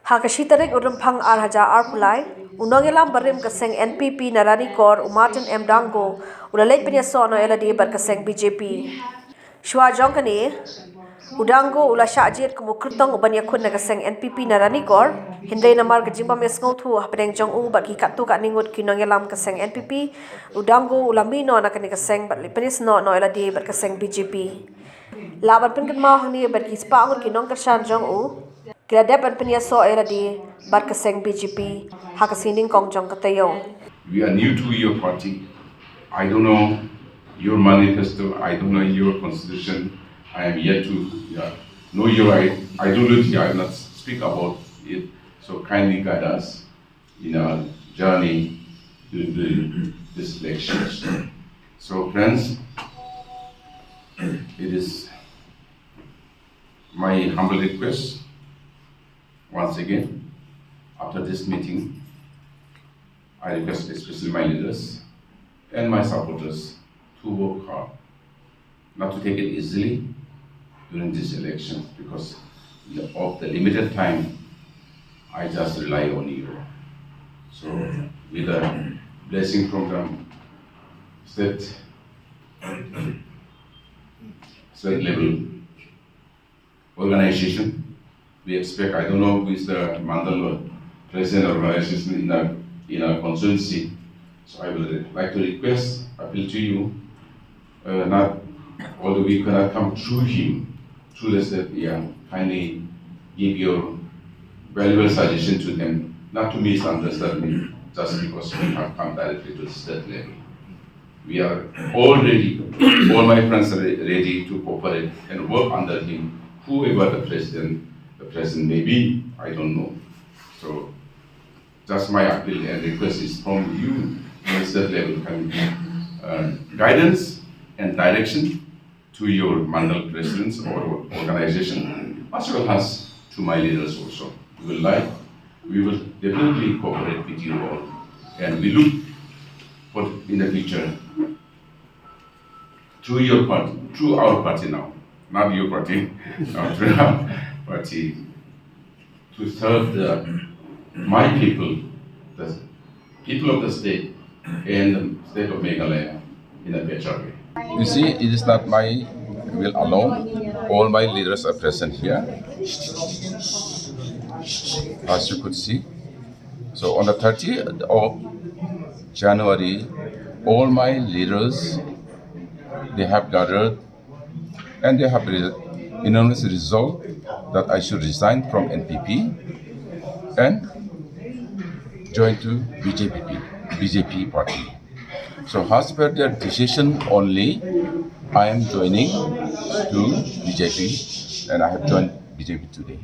Hakashitarik urumphang arhaja arpulai, unongelam barim kaseng NPP narani kor umartin M Danggo, ulalay pinyaso no eladi bar kaseng BJP. Shua jongkani, Danggo ula syajir kumukrutong uban yakun na kaseng NPP narani kor, hindray namar kajimba mesngau tu hapadeng jong u bar kikatu ka ningut kinongelam kaseng NPP, Danggo ulamino na kani kaseng bar lipinis no eladi bar kaseng BJP. Laban pengen mau hangni bar kispa angur kinong kersan jong u, Gradep and Penyaso Eradi, Barkaseng BJP, Hakasining Kongjong Katayo. We are new to your party. I don't know your manifesto, I don't know your constitution. I am yet to know your ideology. I will not speak about it. So kindly guide us in our journey to this election. So friends, it is my humble request. Once again, after this meeting, I request especially my leaders and my supporters to work hard, not to take it easily during this election, because of the limited time, I just rely on you. So, with a blessing from the state level organization, we expect, I don't know who is the Mandal president organization in our constituency. So I would like to request, appeal to you, not although we cannot come through him, through the state, kindly give your valuable suggestion to them, not to misunderstand me, just because we have come directly to the state level. We are all ready, all my friends are ready to cooperate and work under him, whoever the president may be, I don't know. So, just my appeal and request is from you, at that level, can guidance and direction to your mandal presidents or organization, as well as to my leaders also. We will definitely cooperate with you all, and we look for in the future through your party, through our party now, not your party, through our party, to serve my people, the people of the state and the state of Meghalaya in a better way. You see, it is not my will alone. All my leaders are present here, as you could see. So on the 30th of January, all my leaders, they have gathered and they have unanimously resolved that I should resign from NPP and join to BJP party. So as per their decision only, I am joining to BJP and I have joined BJP today.